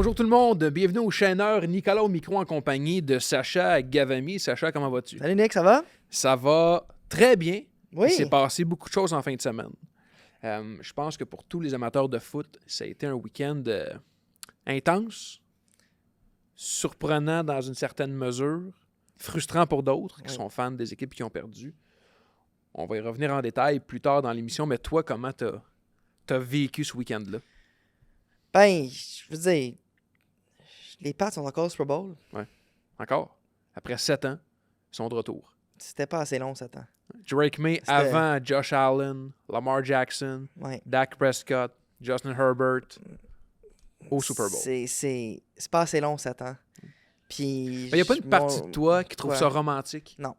Bonjour tout le monde, bienvenue au chaîneur Nicolas au micro en compagnie de Sacha Gavami. Sacha, comment vas-tu? Salut Nick, ça va? Ça va très bien. Oui. Il s'est passé beaucoup de choses en fin de semaine. Je pense que pour tous les amateurs de foot, ça a été un week-end intense, surprenant dans une certaine mesure, frustrant pour d'autres qui sont fans des équipes qui ont perdu. On va y revenir en détail plus tard dans l'émission, mais toi, comment t'as vécu ce week-end-là? Ben, je veux dire, les Pats sont encore au Super Bowl. Ouais. Encore. Après 7 ans, ils sont de retour. C'était pas assez long, 7 ans. Drake May C'était- avant Josh Allen, Lamar Jackson, Ouais. Dak Prescott, Justin Herbert au Super Bowl. C'est pas assez long, 7 ans. Puis. Il n'y a pas une partie de toi qui trouve Quoi? ça romantique? Non.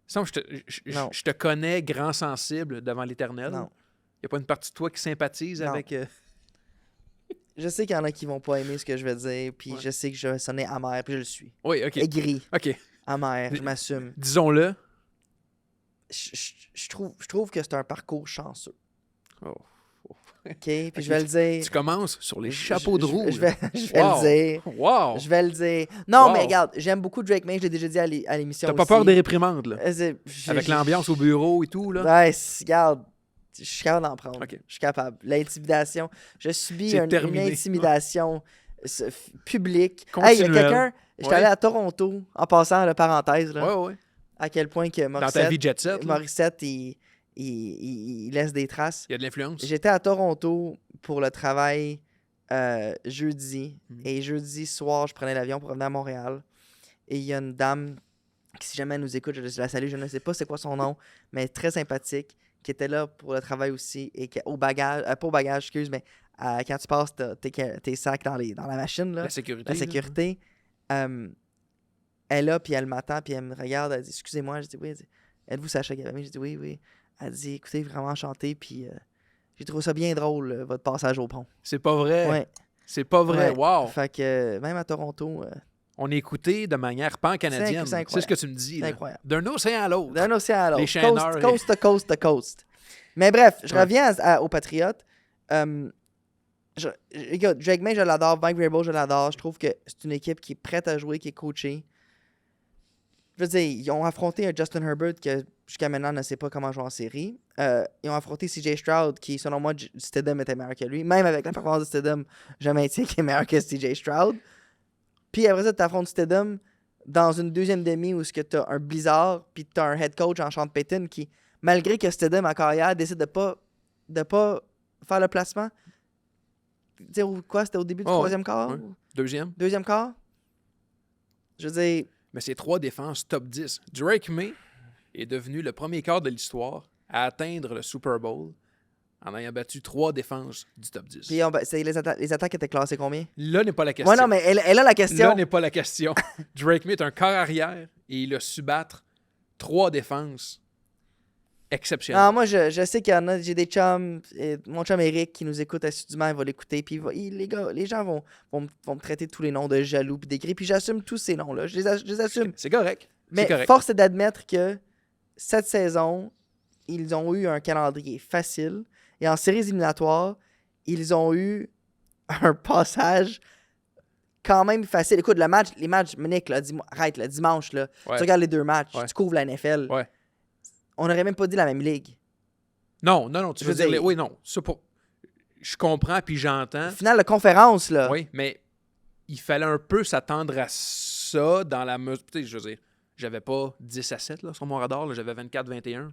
Sinon, Non. je te connais grand sensible devant l'Éternel. Non. Il n'y a pas une partie de toi qui sympathise Non. avec... Je sais qu'il y en a qui vont pas aimer ce que je vais dire, puis Ouais. je sais que je vais sonner amer, puis je le suis. Oui, OK. Aigri, OK. amer, je m'assume. Disons-le. Je trouve que c'est un parcours chanceux. Oh. OK? Puis je vais le dire. Tu commences sur les chapeaux de roue. Je vais Wow. le dire. Wow! Je vais le dire. Non, Wow. mais regarde, j'aime beaucoup Drake May, je l'ai déjà dit à l'émission. T'as pas aussi. peur des réprimandes, là? J'ai- Avec j'ai- l'ambiance au bureau et tout, là? Ouais, regarde, je suis capable d'en prendre. Ok. Je suis capable. L'intimidation, je subis C'est une terminé. intimidation publique. Hey, il y a Continuelle. quelqu'un, j'étais Ouais. allé à Toronto, en passant la parenthèse, là, Ouais, ouais. à quel point que Dans ta vie Morissette, jet set, là, Morissette, il laisse des traces. il y a de l'influence. J'étais à Toronto pour le travail jeudi. Mhm. Et jeudi soir, je prenais l'avion pour revenir à Montréal. Et il y a une dame qui, si jamais elle nous écoute, je la salue, je ne sais pas c'est quoi son nom, mais très sympathique, qui était là pour le travail aussi. Et qui, au bagage, pas au bagage, excuse, mais quand tu passes tes sacs dans la machine, là, La sécurité. la là. sécurité, elle est là, puis elle m'attend, puis elle me regarde, elle dit « Excusez-moi », je dis « Oui ». Elle dit « Êtes-vous Sacha Gavami ?» Je dis « Oui, oui ». Elle dit « Écoutez, vraiment enchanté, puis j'ai trouvé ça bien drôle, votre passage au pont. C'est pas vrai. Ouais. C'est pas vrai. Ouais. Wow. Fait que même à Toronto, On est écouté de manière pan-canadienne. C'est incroyable. C'est ce que tu me dis. c'est là. incroyable. D'un océan à l'autre. D'un océan à l'autre. Les chaîneurs, Coast to coast to coast. Mais bref, je Ouais. reviens aux Patriotes. Écoute, Drake May, je l'adore. Mike Vrabel, je l'adore. Je trouve que c'est une équipe qui est prête à jouer, qui est coachée. Je veux dire, ils ont affronté un Justin Herbert que jusqu'à maintenant ne sait pas comment jouer en série. Ils ont affronté CJ Stroud qui, selon moi, Stidham était meilleur que lui. Même avec la performance de Stidham, je maintiens qu'il est meilleur que CJ Stroud. Puis après ça, tu affrontes Stidham dans une deuxième demi où tu as un blizzard, puis tu as un head coach en Sean Payton qui, malgré que Stidham en carrière, décide de pas faire le placement. Tu sais, quoi, c'était au début du Oh, troisième quart? ouais. Deuxième. Deuxième quart? Je veux dire, Mais c'est 3 défenses top 10. Drake May est devenu le premier quart de l'histoire à atteindre le Super Bowl en ayant battu 3 défenses du top 10. puis les attaques étaient classées combien? Là n'est pas la question. Ouais, non, mais elle a la question. Là n'est pas la question. Drake May est un corps arrière et il a su battre 3 défenses exceptionnelles. Ah, moi, je sais qu'il y en a, j'ai des chums, mon chum Eric qui nous écoute assidûment, il va l'écouter, puis les gens vont me traiter de tous les noms de jaloux puis d'aigris, puis j'assume tous ces noms-là, je les assume. C'est correct. Mais C'est correct. force est d'admettre que cette saison, ils ont eu un calendrier facile, et en séries éliminatoires, ils ont eu un passage quand même facile. Écoute, les matchs, Nick, là, arrête, le dimanche, là, Ouais. tu regardes les 2 matchs, Ouais. tu couvres la NFL, Ouais. on n'aurait même pas dit la même ligue. Non, tu Je veux veux dire... dire- Oui, non. Ça pour... Je comprends puis j'entends. Finale de conférence, là. Oui, mais il fallait un peu s'attendre à ça dans la mesure... Tu sais, je veux dire, j'avais pas 10-7 là, sur mon radar, là, j'avais 24-21.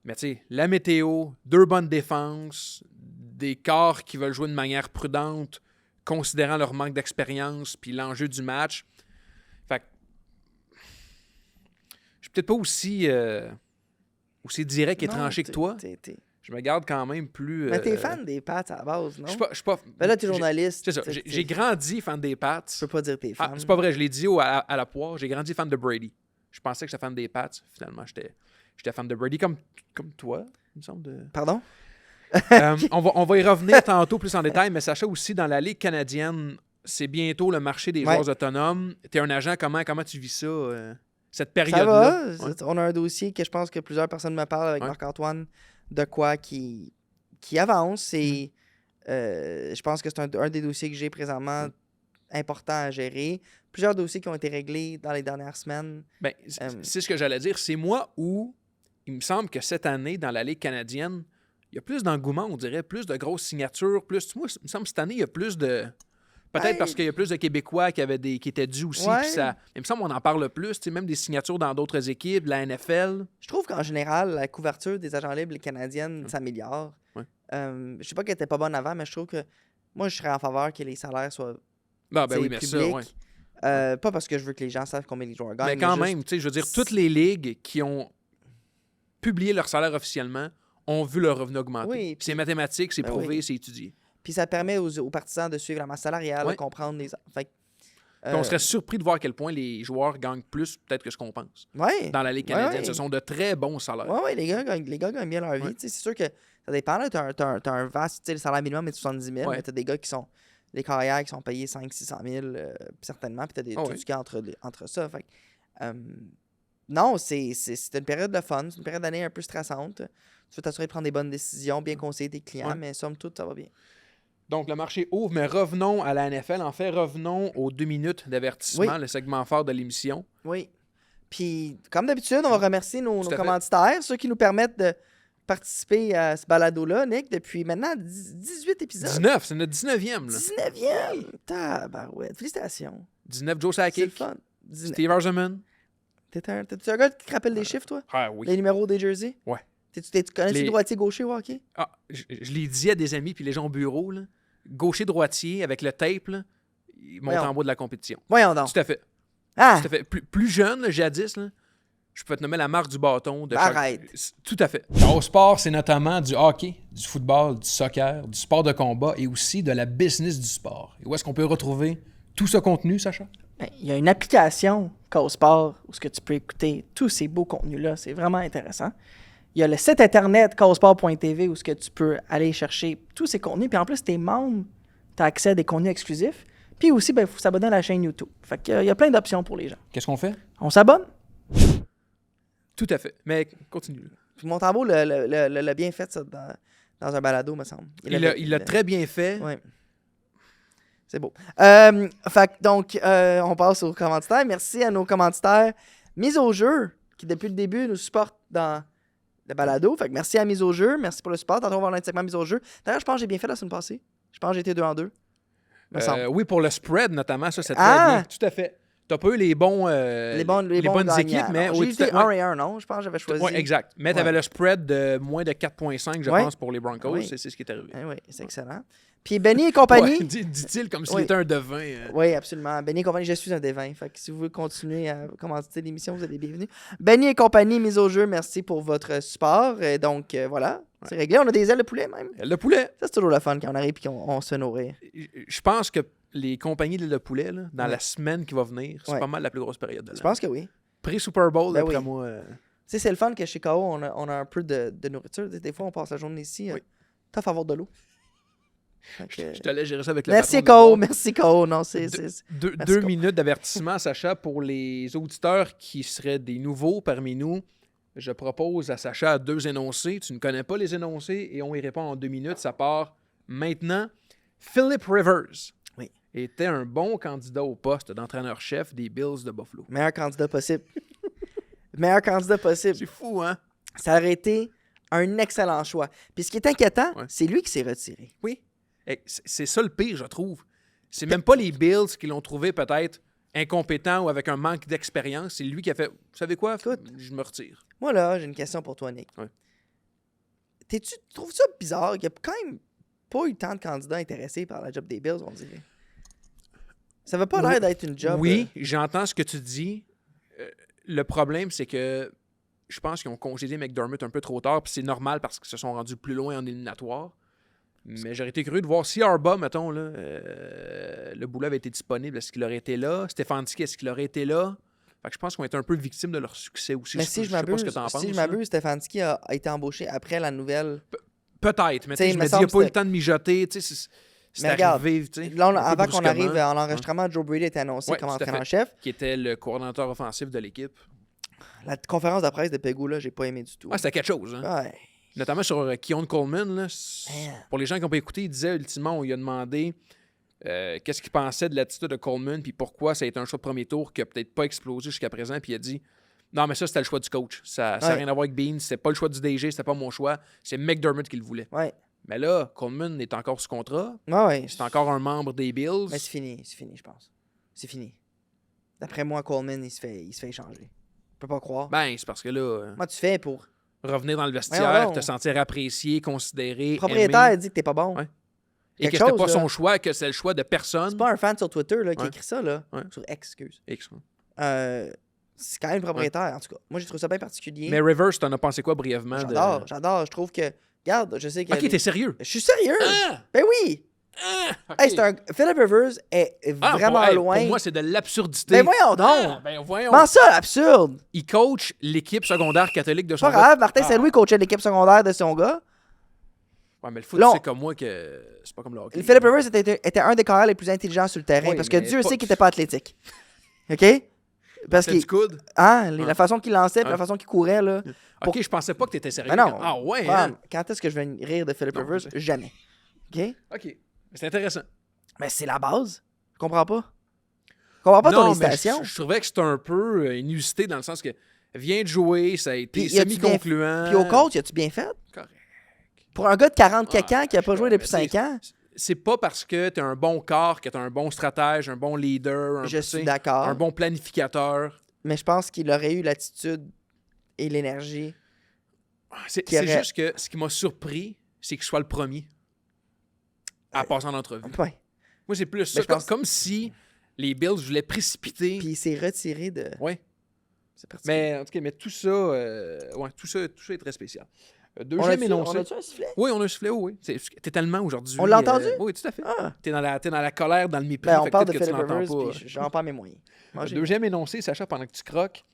Mais tu sais, la météo, 2 bonnes défenses, des corps qui veulent jouer de manière prudente, considérant leur manque d'expérience puis l'enjeu du match. Fait que... Je suis peut-être pas aussi direct et Non, tranché que toi. Je me garde quand même plus... Mais t'es fan des Pats à la base, non? Je suis pas... Ben là, t'es j'ai- journaliste. C'est ça. J'ai grandi fan des Pats. Tu peux pas dire t'es fan. Ah, c'est pas vrai, je l'ai dit à la poire. J'ai grandi fan de Brady. Je pensais que j'étais fan des Pats. Finalement, j'étais fan de Brady comme toi, il me semble. Pardon? On va y revenir tantôt plus en détail, mais Sacha, aussi, dans la Ligue canadienne, c'est bientôt le marché des Ouais. joueurs autonomes. T'es un agent, comment tu vis ça, cette Ça période-là? va. Ouais. On a un dossier que je pense que plusieurs personnes me parlent avec Ouais. Marc-Antoine de quoi qui avance. Et Je pense que c'est un des dossiers que j'ai présentement important à gérer. Plusieurs dossiers qui ont été réglés dans les dernières semaines. Ben, c'est ce que j'allais dire. C'est moi où il me semble que cette année, dans la Ligue canadienne, il y a plus d'engouement, on dirait, plus de grosses signatures, plus. Moi, il me semble que cette année, il y a plus de. Peut-être parce qu'il y a plus de Québécois qui étaient dus aussi. Puis ça, il me semble qu'on en parle plus. Même des signatures dans d'autres équipes, de la NFL. Je trouve qu'en général, la couverture des agents libres canadiennes s'améliore. Ouais. Je sais pas qu'elle était pas bonne avant, mais je trouve que moi, je serais en faveur que les salaires soient Ben oui, mais publics. ça, ouais. Pas parce que je veux que les gens savent combien les joueurs gagnent. Mais quand même, je veux dire, toutes les ligues qui ont publié leur salaire officiellement ont vu leur revenu augmenter. Oui, c'est mathématique, c'est prouvé, c'est étudié. Puis ça permet aux partisans de suivre la masse salariale, de comprendre les... Fait, on serait surpris de voir à quel point les joueurs gagnent plus peut-être que ce qu'on pense. Ouais. Dans la Ligue canadienne, ce sont de très bons salaires. Oui, les gars gagnent bien leur vie. C'est sûr que ça dépend. Tu as un vaste... Le salaire minimum est de 70 000, mais tu as des gars qui sont... Des carrières qui sont payés 500-600 000, certainement. Puis tu as des tout ce qui est entre ça. Fait, non, c'est une période de fun. C'est une période d'année un peu stressante. Tu veux t'assurer de prendre des bonnes décisions, bien conseiller tes clients, mais somme toute, ça va bien. Donc, le marché ouvre, mais revenons à la NFL. En fait, revenons aux 2 minutes d'avertissement, le segment fort de l'émission. Oui. Puis, comme d'habitude, on va remercier nos commanditaires, ceux qui nous permettent de participer à ce balado-là, Nick, depuis maintenant 18 épisodes. 19, c'est notre 19e. Là. 19e! Tabarouette. Félicitations. 19, Joe Sakic. C'est le fun. Steve Arzeman. T'es un gars qui te rappelle des chiffres, toi? Ah oui. Les numéros des jerseys? Ouais. Tu connais-tu droitier-gaucher au hockey? Ah, je l'ai dit à des amis puis les gens au bureau, là. Gaucher-droitier, avec le tape, là, ils montent en bas de la compétition. Voyons donc. Tout à fait. Ah! Tout à fait. Plus jeune, là, jadis, là, je peux te nommer la marque du bâton. Arrête. Tout à fait. Au sport, c'est notamment du hockey, du football, du soccer, du sport de combat et aussi de la business du sport. Et où est-ce qu'on peut retrouver tout ce contenu, Sacha? Il y a une application Chaos Sport où tu peux écouter tous ces beaux contenus-là. C'est vraiment intéressant. Il y a le site internet chaosport.tv où tu peux aller chercher tous ces contenus. Puis en plus, t'es membre, tu as accès à des contenus exclusifs. Puis aussi, il faut s'abonner à la chaîne YouTube. Fait qu'il y a plein d'options pour les gens. Qu'est-ce qu'on fait? On s'abonne? Tout à fait. Mais continue. Puis Montembeault l'a bien fait ça, dans un balado, me semble. Il l'a très bien fait. Oui. C'est beau. Donc, on passe aux commanditaires. Merci à nos commanditaires. Mise au jeu, qui depuis le début nous supportent dans le balado. Fait que merci à Mise au jeu. Merci pour le support. Tantôt, on va avoir un segment Mise au jeu. D'ailleurs, je pense que j'ai bien fait la semaine passée. Je pense que j'ai été 2 en 2. Oui, pour le spread, notamment. Ça, c'est très bien. Tout à fait. T'as pas eu les bons bonnes équipes, mais... J'ai été 1 et 1, non? Je pense que j'avais choisi... Oui, exact. Mais t'avais le spread de moins de 4,5, je pense, pour les Broncos. Oui. C'est ce qui est arrivé. Oui, c'est excellent. Puis Benny et compagnie... dit-il comme s'il était un devin. Oui, absolument. Benny et compagnie, je suis un devin. Fait que si vous voulez continuer à commenter l'émission, vous êtes les bienvenus. Benny et compagnie, mise au jeu, merci pour votre support. Et donc, voilà, c'est réglé. On a des ailes de poulet, même. Ailes de poulet. Ça, c'est toujours le fun quand on arrive et qu'on se fait nourrir. Je pense que les compagnies d'ailes de poulet, là, dans la semaine qui va venir, c'est pas mal la plus grosse période de l'année. Je pense que oui. Pré-Super Bowl, d'après moi. Tu sais, c'est le fun que chez KO, on a un peu de nourriture. Des fois, on passe la journée ici. Tough à avoir de l'eau. Je te laisse gérer ça avec le Merci KO, merci KO. Non, deux minutes d'avertissement, Sacha, pour les auditeurs qui seraient des nouveaux parmi nous. Je propose à Sacha 2 énoncés. Tu ne connais pas les énoncés et on y répond en 2 minutes. Ça part maintenant. Philip Rivers était un bon candidat au poste d'entraîneur-chef des Bills de Buffalo. Meilleur candidat possible. Meilleur candidat possible. C'est fou, hein? Ça aurait été un excellent choix. Puis ce qui est inquiétant, c'est lui qui s'est retiré. Oui. C'est ça le pire, je trouve. C'est même pas les Bills qui l'ont trouvé peut-être incompétent ou avec un manque d'expérience. C'est lui qui a fait, vous savez quoi? Écoute, je me retire. Moi, là, j'ai une question pour toi, Nick. Ouais. Tu trouves ça bizarre qu'il n'y a quand même pas eu tant de candidats intéressés par la job des Bills, on dirait? Ça veut pas l'air d'être une job. Oui, j'entends ce que tu dis. Le problème, c'est que je pense qu'ils ont congédié McDermott un peu trop tard, puis c'est normal parce qu'ils se sont rendus plus loin en éliminatoire. Mais j'aurais été curieux de voir si Harbaugh, mettons, là, le boulot avait été disponible, est-ce qu'il aurait été là? Stefanski, est-ce qu'il aurait été là? Fait que je pense qu'on est un peu victime de leur succès aussi. Mais si je m'abuse, Stefanski a été embauché après la nouvelle... Peut-être, mais je me dis, il n'y a pas eu le temps de mijoter. C'est arrivé. Là, avant qu'on arrive à l'enregistrement, Joe Brady était annoncé comme entraîneur-chef. Qui était le coordonnateur offensif de l'équipe. La conférence de presse de Pegula, j'ai pas aimé du tout. C'était quelque chose. Hein? Ouais. Notamment sur Keon Coleman. Là, Man. pour les gens qui n'ont pas écouté, il disait ultimement, on lui a demandé qu'est-ce qu'il pensait de l'attitude de Coleman, puis pourquoi ça a été un choix de premier tour qui n'a peut-être pas explosé jusqu'à présent, puis il a dit non, mais ça, c'était le choix du coach. Ça n'a rien à voir avec Bean, c'était pas le choix du DG, c'était pas mon choix, c'est McDermott qui le voulait. Ouais. Mais là, Coleman est encore sous contrat, Ouais. c'est encore un membre des Bills. Mais c'est fini, je pense. C'est fini. D'après moi, Coleman, il se fait échanger. Je peux pas croire. Ben, c'est parce que là, Comment tu fais pour. revenir dans le Voyons vestiaire, donc. te sentir apprécié, considéré, Le propriétaire aimé, dit que t'es pas bon. Ouais. et que Quelque c'était chose, pas là. son choix, que c'est le choix de personne. C'est pas un fan sur Twitter là, qui Ouais. écrit ça, là. Ouais. Sur X, excuse. X, ouais. C'est quand même le propriétaire, en tout cas. Moi, j'ai trouvé ça bien particulier. Mais Rivers, t'en as pensé quoi brièvement? J'adore. Je trouve que. Regarde, je sais que. Ok, t'es sérieux? Je suis sérieux! Ah! Ben oui! Ok. Hey, Philip Rivers est Ah, vraiment pour loin. moi, c'est de l'absurdité. Ben voyons donc! Ah, ben voyons. Comment ça, absurde? Il coach l'équipe secondaire catholique de son Pas gars. grave, Martin Ah. Saint-Louis coachait l'équipe secondaire de son gars. Ouais, mais le foot, Là, c'est comme moi que c'est pas comme le hockey. Philip Rivers était un des carrières les plus intelligents sur le terrain Oui, parce que mais Dieu pas- sait qu'il était pas athlétique. OK? Parce C'est que du coude. la façon qu'il lançait puis Ouais. la façon qu'il courait, là. Ok, je pensais pas que t'étais sérieux. Mais non. Ah ouais, Fam, hein? quand est-ce que je vais rire de Philip Non, Rivers? je- Jamais. OK? Ok, c'est intéressant. Mais c'est la base. Je comprends pas. Je comprends pas ton Non, mais hésitation. je trouvais que c'était un peu inusité dans le sens que vient de jouer, ça a été Puis, y a-tu semi-concluant. Puis au coach, as-tu bien fait? Correct. Pour un gars de 40 quelques Ah, ans qui a pas joué depuis mais 5 ans, C'est pas parce que t'es un bon corps, que t'es un bon stratège, un bon leader, je tu suis sais, d'accord. un bon planificateur. Mais je pense qu'il aurait eu l'attitude et l'énergie. C'est Qui aurait- juste que ce qui m'a surpris, c'est que je sois le premier à passer en entrevue. Ouais. Moi, c'est plus Mais ça. je pense- Comme si les Bills voulaient précipiter. Puis il s'est retiré de. Ouais. C'est particulier. Mais en tout cas, mais tout ça, tout ça est très spécial. On Deuxième a-tu énoncé. un sifflet? Oui, on a un sifflet, oui. T'es tellement aujourd'hui. On l'a entendu? Oui, tout à fait. Ah! T'es dans la colère, dans le mépris. Ben, on fait que parle de peut-être que tu Philip l'entends Rivers, pas. puis j'en perds mes moyens. Mangez. Deuxième énoncé, Sacha, pendant que tu croques.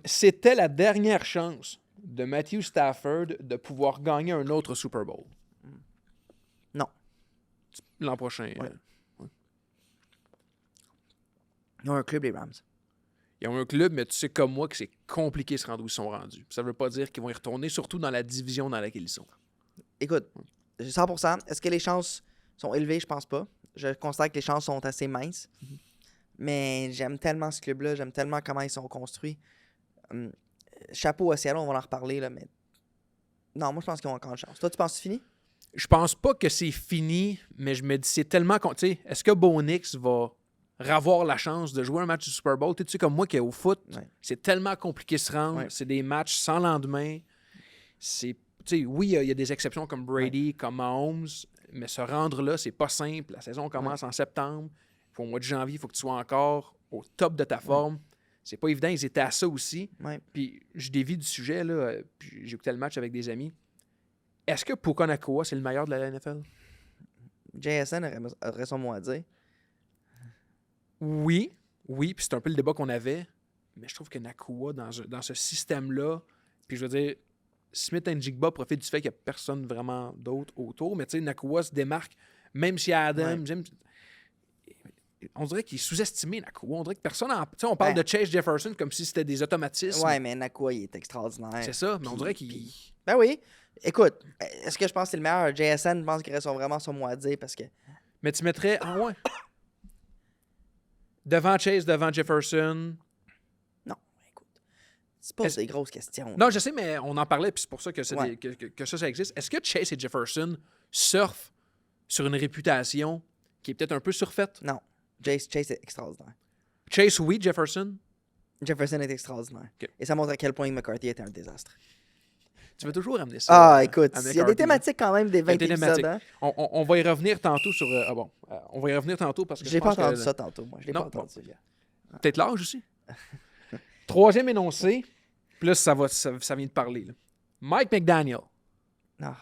C'était la dernière chance de Matthew Stafford de pouvoir gagner un autre Super Bowl. Non. L'an prochain. Ouais. Ils ont un club, les Rams. Ils ont un club, mais tu sais comme moi que c'est compliqué de se rendre où ils sont rendus. Ça veut pas dire qu'ils vont y retourner, surtout dans la division dans laquelle ils sont. Écoute, 100%. Est-ce que les chances sont élevées? Je pense pas. Je constate que les chances sont assez minces. Mais j'aime tellement ce club-là. J'aime tellement comment ils sont construits. Chapeau à Seattle, on va en reparler, là, mais... Non, moi, je pense qu'ils ont encore une chance. Toi, tu penses que c'est fini? Je pense pas que c'est fini, mais je me dis c'est tellement... Tu sais, est-ce que Bo Nix va avoir la chance de jouer un match du Super Bowl? Tu sais, comme moi qui est au foot, Ouais. c'est tellement compliqué de se rendre. Ouais. C'est des matchs sans lendemain. C'est... Tu sais, oui, il y a des exceptions comme Brady, comme Mahomes, mais se rendre là, c'est pas simple. La saison commence en septembre. Au mois de janvier, il faut que tu sois encore au top de ta forme. C'est pas évident. Ils étaient à ça aussi. Ouais. Puis je dévie du sujet, là, puis j'écoutais le match avec des amis. Est-ce que Puka Nacua, c'est le meilleur de la NFL? JSN aurait son mot à dire. Oui, puis c'est un peu le débat qu'on avait, mais je trouve que Nacua, dans ce système-là, puis je veux dire, Smith Njigba profite du fait qu'il n'y a personne vraiment d'autre autour, mais tu sais, Nacua se démarque, même si Adam, on dirait qu'il est sous-estimé, Nacua. On dirait que personne en... Tu sais, on parle Ben. de Chase Jefferson comme si c'était des automatismes. Ouais, mais Nakua, il est extraordinaire. C'est ça, mais on Puis- dirait qu'il... puis- Ben oui. Écoute, est-ce que je pense que c'est le meilleur? JSN, je pense qu'il aurait vraiment son mot à dire parce que... Mais tu mettrais... Ah ouais. Devant Chase, devant Jefferson... Non, écoute. C'est pas Est-ce- des grosses questions. Non, je sais, mais on en parlait, puis c'est pour ça que, Ouais. que ça existe. Est-ce que Chase et Jefferson surfent sur une réputation qui est peut-être un peu surfaite? Non. Chase est extraordinaire. Chase, oui. Jefferson? Jefferson est extraordinaire. Ok. Et ça montre à quel point McCarthy était un désastre. Tu veux toujours ramener ça? Ah, écoute, à il y a des McCarthy. thématiques quand même des 20 des épisodes. thématiques. Hein? On va y revenir tantôt sur... on va y revenir tantôt parce que Je l'ai pas pense que- entendu ça tantôt, moi. Je l'ai Non, pas entendu. Peut-être l'âge aussi. Troisième énoncé. Plus ça vient de parler. Là. Mike McDaniel Non.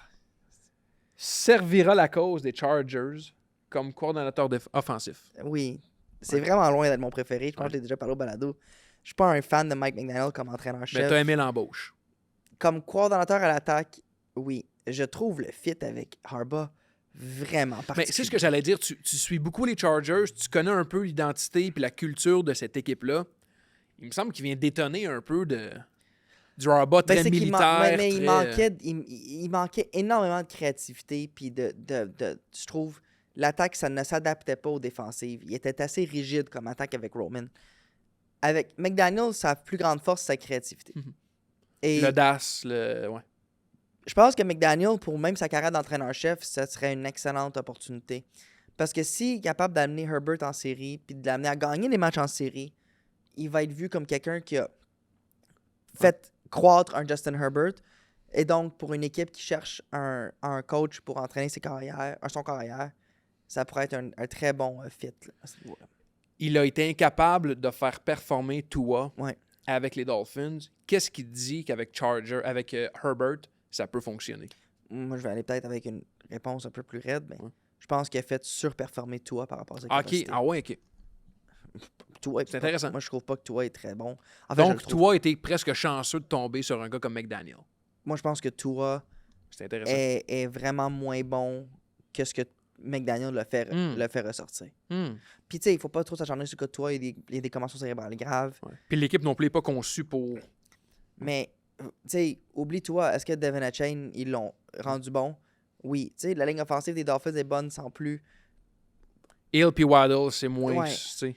servira la cause des Chargers comme coordonnateur offensif. Oui. C'est vraiment loin d'être mon préféré. Je pense que je l'ai déjà parlé au balado. Je suis pas un fan de Mike McDaniel comme Mais entraîneur-chef. t'as aimé l'embauche. Comme coordonnateur à l'attaque, oui. Je trouve le fit avec Harbaugh vraiment Mais particulier. c'est ce que j'allais dire. Tu suis beaucoup les Chargers, tu connais un peu l'identité et la culture de cette équipe-là. Il me semble qu'il vient détonner un peu de Du Harbaugh très c'est qu'il militaire. mais très... il manquait énormément de créativité. Puis je trouve, l'attaque, ça ne s'adaptait pas aux défensives. Il était assez rigide comme attaque avec Roman. Avec McDaniel, sa plus grande force, c'est sa créativité. Mhm. Et L'audace, ouais. je pense que McDaniel, pour même sa carrière d'entraîneur-chef, ça serait une excellente opportunité. Parce que s'il est capable d'amener Herbert en série, puis de l'amener à gagner des matchs en série, il va être vu comme quelqu'un qui a fait croître un Justin Herbert. Et donc, pour une équipe qui cherche un coach pour entraîner son carrière, ça pourrait être un très bon fit. Là, à ce niveau-là. Il a été incapable de faire performer Tua Ouais. avec les Dolphins. Qu'est-ce qui dit qu'avec avec Herbert, ça peut fonctionner? Moi, je vais aller peut-être avec une réponse un peu plus raide, mais Ouais. je pense qu'il a fait surperformer Tua par rapport à sa OK. capacité. Ah ouais, OK. Tua C'est intéressant. Moi, je trouve pas que Tua est très bon. En fait, Donc, Tua était presque chanceux de tomber sur un gars comme McDaniel. moi, je pense que Tua C'est intéressant. est vraiment moins bon que ce que McDaniel le fait ressortir. Puis, tu sais, il faut pas trop s'acharner sur que Tua, il y a des commotions cérébrales graves. Ouais. Puis l'équipe non plus n'est pas conçue pour... Mais, tu sais, oublie-toi, est-ce que Devin Achane, ils l'ont rendu bon? Oui. Tu sais, la ligne offensive des Dolphins est bonne sans plus. Hill puis Waddle, c'est moins... Ouais. Tu sais.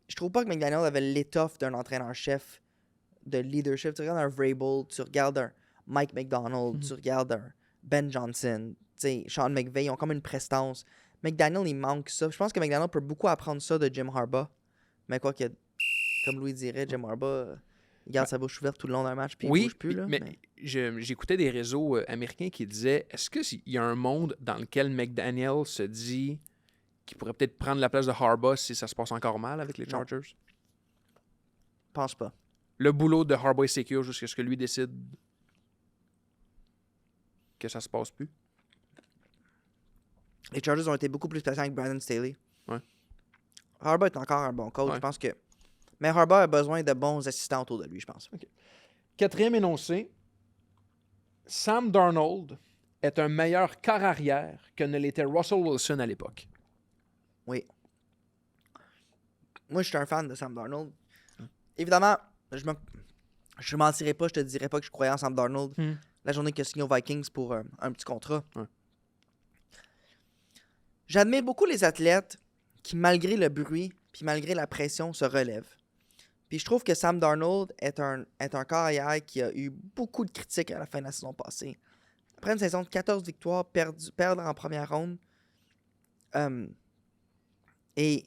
Je trouve pas que McDaniel avait l'étoffe d'un entraîneur-chef de leadership. Tu regardes un Vrabel, tu regardes un Mike McDonald, tu regardes un Ben Johnson, tu sais, Sean McVay, ils ont comme une prestance. McDaniel, il manque ça. Je pense que McDaniel peut beaucoup apprendre ça de Jim Harbaugh. Mais quoi que, comme Louis dirait, Jim Harbaugh, il garde sa bouche ouverte tout le long d'un match puis il bouge plus. Là, mais j'écoutais des réseaux américains qui disaient, est-ce qu'il y a un monde dans lequel McDaniel se dit qu'il pourrait peut-être prendre la place de Harbaugh si ça se passe encore mal avec les Chargers? Je pense pas. Le boulot de Harbaugh est sécure jusqu'à ce que lui décide que ça se passe plus. Les Chargers ont été beaucoup plus patients avec Brandon Staley. Ouais. Harbaugh est encore un bon coach, Ouais. je pense que... Mais Harbaugh a besoin de bons assistants autour de lui, je pense. Okay. Quatrième énoncé, Sam Darnold est un meilleur quart arrière que ne l'était Russell Wilson à l'époque. Oui. Moi, je suis un fan de Sam Darnold. Évidemment, je mentirais pas, je te dirais pas que je croyais en Sam Darnold la journée qu'il a signé aux Vikings pour un petit contrat. Ouais. J'admire beaucoup les athlètes qui, malgré le bruit puis malgré la pression, se relèvent. Puis je trouve que Sam Darnold est un carrière qui a eu beaucoup de critiques à la fin de la saison passée. Après une saison de 14 victoires, perdre en première ronde, et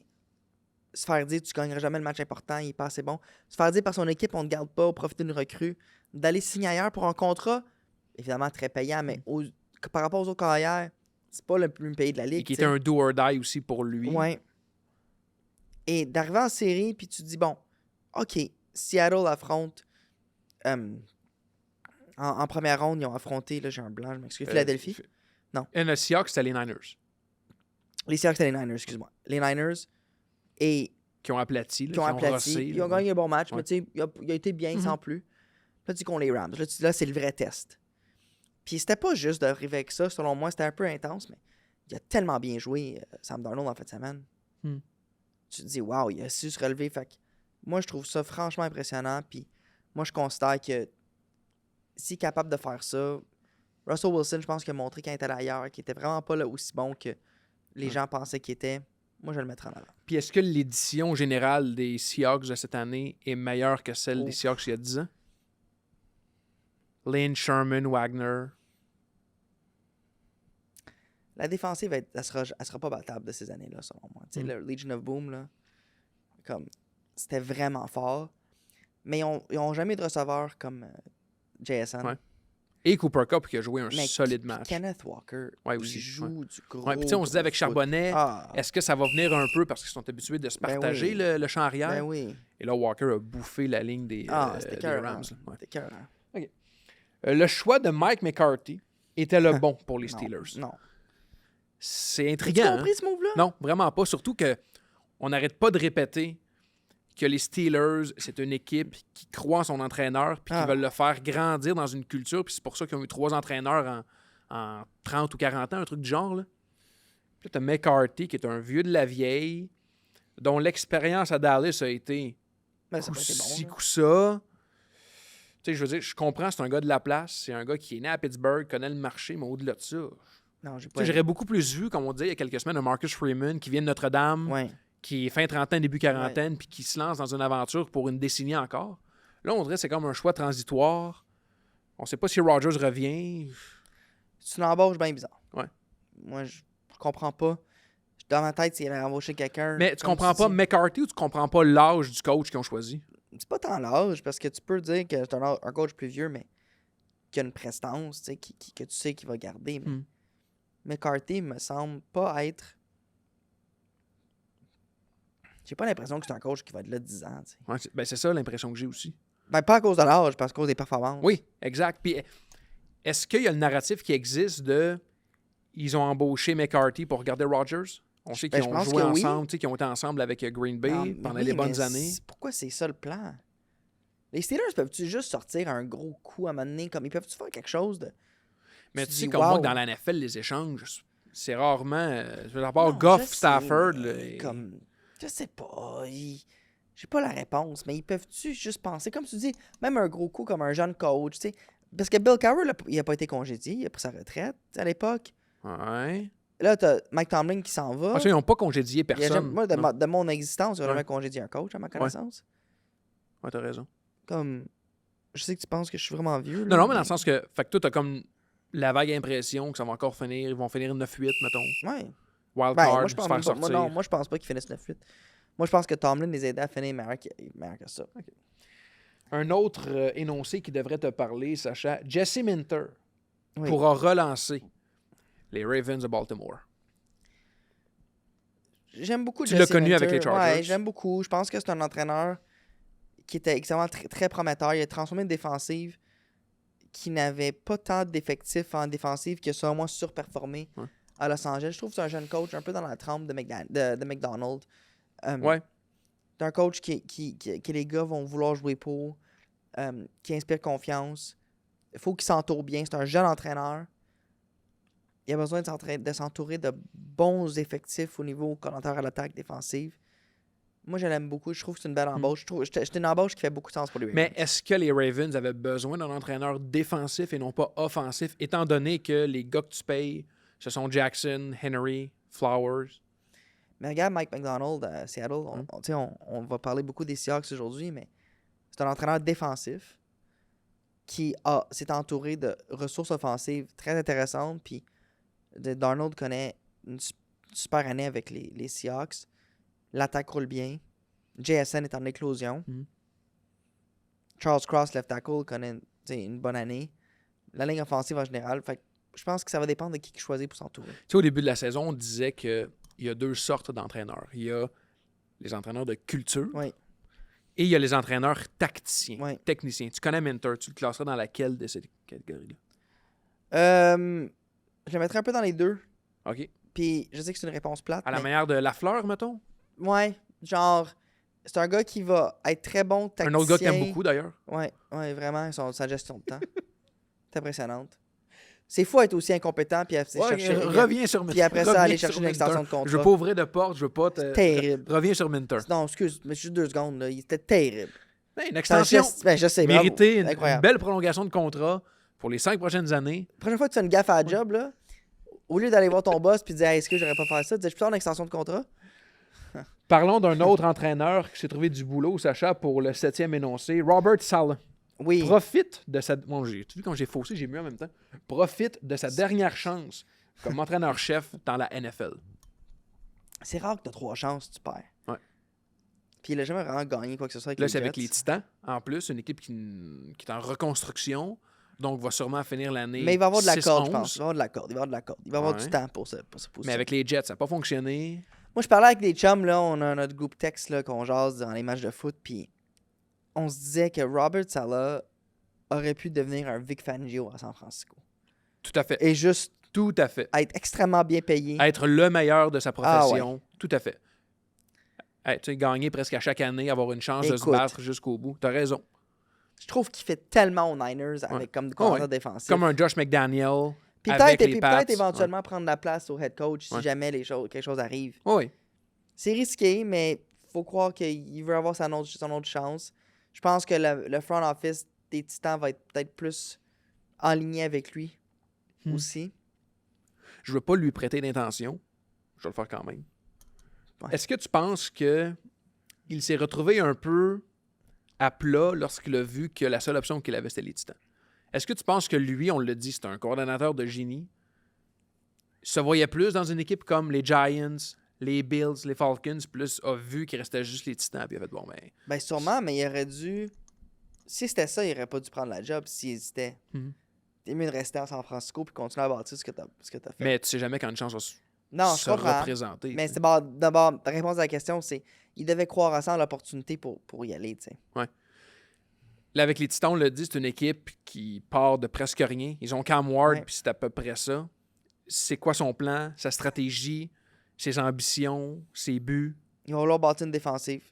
se faire dire tu gagneras jamais le match important, il est pas assez bon. Se faire dire par son équipe on ne te garde pas au profit d'une recrue, d'aller signer ailleurs pour un contrat, évidemment très payant, mais par rapport aux autres carrières, c'est pas le plus payé de la ligue. Et qui était un do or die aussi pour lui. Ouais. Et d'arriver en série, puis tu te dis, bon, OK, Seattle affronte... en première ronde, ils ont affronté, là j'ai un blanc, je m'excuse, Philadelphie. Non. Et le Seahawks, c'était les Niners. Les Seahawks, c'était les Niners, excuse-moi. Les Niners, et Qui ont aplati. Là, qui ont aplati. rossé, Ils ont gagné un bon match, mais tu sais, il a été bien sans plus. Là, tu dis qu'on les Rams. Là, c'est le vrai test. Puis c'était pas juste d'arriver avec ça, selon moi, c'était un peu intense, mais il a tellement bien joué, Sam Darnold, en fin de semaine. Tu te dis, waouh, il a su se relever. Fait que moi, je trouve ça franchement impressionnant. Puis moi, je considère que s'il est capable de faire ça, Russell Wilson, je pense qu'il a montré qu'il était ailleurs, qu'il était vraiment pas là aussi bon que les gens pensaient qu'il était. Moi, je vais le mettre en avant. Puis est-ce que l'édition générale des Seahawks de cette année est meilleure que celle des Seahawks il y a 10 ans? Lynn, Sherman, Wagner. La défensive, elle sera pas battable de ces années-là, selon moi. Tu sais, le Legion of Boom, là, comme, c'était vraiment fort. Mais ils ont jamais eu de receveur comme JSN. Ouais. Et Cooper Kupp qui a joué un solide match. Kenneth Walker, aussi, il joue du gros. Ouais, puis tu sais, on se dit avec Charbonnet, est-ce que ça va venir un peu parce qu'ils sont habitués de se partager le champ arrière? Ben oui. Et là, Walker a bouffé la ligne des Rams. C'était cœur. Okay. Le choix de Mike McCarthy était le bon pour les Steelers. Non. C'est intriguant. Tu compris ce move-là? Non, vraiment pas. Surtout que on n'arrête pas de répéter que les Steelers, c'est une équipe qui croit en son entraîneur puis qui veulent le faire grandir dans une culture. Puis c'est pour ça qu'ils ont eu 3 entraîneurs en 30 ou 40 ans, un truc du genre. Là. Puis là, tu as McCarthy, qui est un vieux de la vieille, dont l'expérience à Dallas a été Coup-ci, coup ça. Tu sais, je veux dire, je comprends, c'est un gars de la place, c'est un gars qui est né à Pittsburgh, connaît le marché, mais au-delà de ça, Non, j'ai tu pas. sais, j'aurais beaucoup plus vu, comme on disait il y a quelques semaines, un Marcus Freeman qui vient de Notre-Dame, Ouais. qui est fin trentaine, début quarantaine, puis qui se lance dans une aventure pour une décennie encore. Là, on dirait que c'est comme un choix transitoire. On sait pas si Rodgers revient. C'est une embauche bien bizarre. Ouais. Moi, je comprends pas. Dans ma tête, s'il allait embaucher quelqu'un. Mais tu comme comprends pas dis, McCarthy ou tu comprends pas l'âge du coach qu'ils ont choisi? c'est pas tant l'âge, parce que tu peux dire que c'est un coach plus vieux, mais qui a une prestance, tu sais, que tu sais qu'il va garder. Mais McCarthy me semble pas être. J'ai pas l'impression que c'est un coach qui va être là 10 ans. Tu sais. Ouais, c'est ça l'impression que j'ai aussi. Ben, pas à cause de l'âge, parce qu'à cause des performances. Oui, exact. Puis est-ce qu'il y a le narratif qui existe de ils ont embauché McCarthy pour garder Rodgers? On sait qu'ils je ont pense joué que oui. ensemble, tu sais, qu'ils ont été ensemble avec Green Bay Non, mais pendant oui, les bonnes mais années. Pourquoi c'est ça le plan? Les Steelers peuvent-tu juste sortir un gros coup à un moment donné? Comme, ils peuvent-tu faire quelque chose de. Mais tu sais, dis, comme moi, wow. dans la NFL, les échanges, c'est rarement. À part Non, Goff, je sais, Stafford. mais comme, je sais pas. J'ai pas la réponse, mais ils peuvent-tu juste penser, comme tu dis, même un gros coup comme un jeune coach, tu sais. Parce que Bill Cowher, il a pas été congédié, il a pris sa retraite à l'époque. Ouais. Là, t'as Mike Tomlin qui s'en va. Ah, ça, ils n'ont pas congédié Il y a personne. jamais- moi, de mon existence, j'ai jamais Ouais. congédié un coach, à ma connaissance. Ouais, t'as raison. Comme, je sais que tu penses que je suis vraiment vieux. Non, non, mais dans le sens que. Fait que toi, t'as comme la vague impression que ça va encore finir. Ils vont finir 9-8, mettons. Ouais. Wild Ben, card, moi, je se pense faire même pas, sortir. moi, je pense pas qu'ils finissent 9-8. Moi, je pense que Tomlin les aidait à finir meilleur que ça. Un autre énoncé qui devrait te parler, Sacha, Jesse Minter Oui. pourra relancer les Ravens de Baltimore. J'aime beaucoup Tu Jesse l'as connu Minter. avec les Chargers. Ouais, j'aime beaucoup. Je pense que c'est un entraîneur qui était extrêmement très prometteur. Il a transformé une défensive qui n'avait pas tant d'effectifs en défensive que ça, moi, surperformé à Los Angeles. Je trouve que c'est un jeune coach un peu dans la trempe de McDonald. Ouais. C'est un coach que les gars vont vouloir jouer pour, qui inspire confiance. Il faut qu'il s'entoure bien. C'est un jeune entraîneur. Il a besoin de s'entourer de bons effectifs au niveau coordonnateur à l'attaque défensive. Moi, je l'aime beaucoup. Je trouve que c'est une belle embauche. Je trouve c'est une embauche qui fait beaucoup de sens pour les Ravens. Mais est-ce que les Ravens avaient besoin d'un entraîneur défensif et non pas offensif, étant donné que les gars que tu payes, ce sont Jackson, Henry, Flowers? Mais regarde Mike McDonald à Seattle. On va parler beaucoup des Seahawks aujourd'hui, mais c'est un entraîneur défensif qui s'est entouré de ressources offensives très intéressantes. Puis Darnold connaît une super année avec les Seahawks. L'attaque roule bien. JSN est en éclosion. Charles Cross, left tackle, connaît une bonne année. La ligne offensive en général. Fait que je pense que ça va dépendre de qui choisit pour s'entourer. Tu sais, au début de la saison, on disait qu'il y a deux sortes d'entraîneurs. Il y a les entraîneurs de culture et il y a les entraîneurs tacticiens, techniciens. Tu connais Minter, tu le classeras dans laquelle de ces catégories-là? Je le mettrais un peu dans les deux. OK. Puis je sais que c'est une réponse plate. À la manière de Lafleur, mettons? Ouais, genre, c'est un gars qui va être très bon tacticien. Un autre gars que t'aimes beaucoup, d'ailleurs. Ouais, vraiment, sa gestion de temps. C'est impressionnante. C'est fou être aussi incompétent, puis reviens sur Minter. Puis après ça, aller chercher une extension de contrat. Je veux pas ouvrir de porte, je veux pas te... C'est terrible. Reviens sur Minter. Non, excuse, mais juste 2 secondes, là. C'était terrible. Ben, une extension je sais, méritée, une incroyable. belle prolongation de contrat pour les 5 prochaines années. La prochaine fois que tu fais une gaffe à la job, là, au lieu d'aller voir ton boss puis dire hey, est-ce que j'aurais pas faire ça, tu dis je peux avoir une extension de contrat? Parlons d'un autre entraîneur qui s'est trouvé du boulot, Sacha, pour le 7e énoncé, Robert Saleh. Oui. Profite de sa... Bon, tu as vu quand j'ai faussé, j'ai mieux en même temps. Profite de sa dernière chance comme entraîneur-chef dans la NFL. C'est rare que tu as 3 chances, tu perds. Ouais. Puis il a jamais vraiment gagné quoi que ce soit avec Là, les c'est Jets. avec les Titans, en plus, une équipe qui est en reconstruction, donc va sûrement finir l'année. Mais il va avoir de la 6-11. corde, je pense. Il va avoir de la corde. Il va avoir du temps pour se pousser. Mais avec les Jets, ça n'a pas fonctionné. Moi, je parlais avec des chums, là, on a notre groupe texte là, qu'on jase dans les matchs de foot, puis on se disait que Robert Saleh aurait pu devenir un Vic Fangio à San Francisco. Tout à fait. Et juste Tout à fait. être extrêmement bien payé. Être le meilleur de sa profession. Ah ouais. Tout à fait. Hey, tu sais, gagner presque à chaque année, avoir une chance de se Écoute. battre jusqu'au bout. T'as raison. Je trouve qu'il fait tellement aux Niners avec comme coordinateur défensif. Comme un Josh McDaniel. Puis avec les peut-être Pats. éventuellement prendre la place au head coach si jamais quelque chose arrive. Oui. C'est risqué, mais faut croire qu'il veut avoir son autre chance. Je pense que le front office des Titans va être peut-être plus aligné avec lui aussi. Je veux pas lui prêter d'intention. Je vais le faire quand même. Ouais. Est-ce que tu penses que il s'est retrouvé un peu à plat lorsqu'il a vu que la seule option qu'il avait, c'était les Titans? Est-ce que tu penses que lui, on l'a dit, c'est un coordonnateur de génie, se voyait plus dans une équipe comme les Giants, les Bills, les Falcons, plus a vu qu'il restait juste les Titans, puis il a fait bon, ben. Ben sûrement, mais il aurait dû. Si c'était ça, il aurait pas dû prendre la job s'il hésitait. T'es mieux de rester à San Francisco puis continuer à bâtir ce que t'as fait. Mais tu sais jamais quand une chance va Non, se je comprends. représenter. Mais c'est d'abord, ta réponse à la question, c'est il devait croire à ça l'opportunité pour y aller, tu sais. Ouais. Là, avec les Titans, on l'a dit, c'est une équipe qui part de presque rien. Ils ont Cam Ward, puis c'est à peu près ça. C'est quoi son plan, sa stratégie, ses ambitions, ses buts? Ils vont vouloir bâtir une défensive.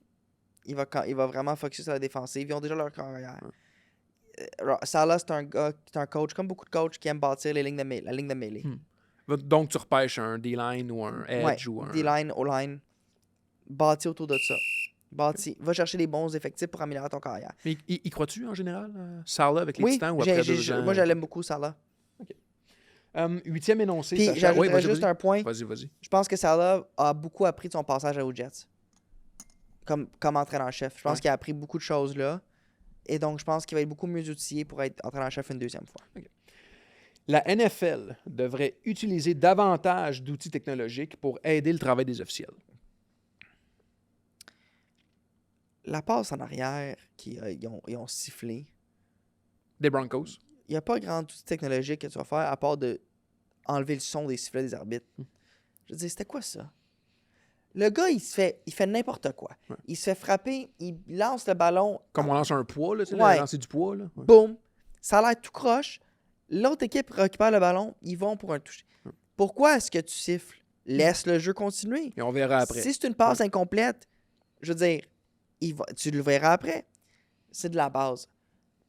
Il va vraiment focus sur la défensive. Ils ont déjà leur carrière. Salah, c'est un coach, comme beaucoup de coachs, qui aiment bâtir la ligne de mêlée. Donc, tu repêches un D-line ou un edge ou un... D-line, O-line. Bâti autour de ça. Va chercher les bons effectifs pour améliorer ton carrière. Mais y crois-tu, en général, Salah, avec les Titans, ou après 2 ans? Moi, j'aime beaucoup Salah. OK. 8e énoncé. Puis, j'ajouterais juste un point. Vas-y. Je pense que Salah a beaucoup appris de son passage aux Jets. Comme entraîneur-chef. Je pense qu'il a appris beaucoup de choses là. Et donc, je pense qu'il va être beaucoup mieux outillé pour être entraîneur-chef une deuxième fois. Okay. La NFL devrait utiliser davantage d'outils technologiques pour aider le travail des officiels. La passe en arrière qu'ils ont sifflé. Des Broncos. Il n'y a pas grand outil technologique que tu vas faire à part de enlever le son des sifflets des arbitres. Je veux dire, c'était quoi ça? Le gars, il fait n'importe quoi. Ouais. Il se fait frapper, il lance le ballon. Comme on lance un poids, là, tu sais, lancer du poids. Là. Ouais. Boum. Ça a l'air tout croche. L'autre équipe récupère le ballon, ils vont pour un toucher. Pourquoi est-ce que tu siffles? Laisse le jeu continuer. Et on verra après. Si c'est une passe incomplète, je veux dire, tu le verras après. C'est de la base.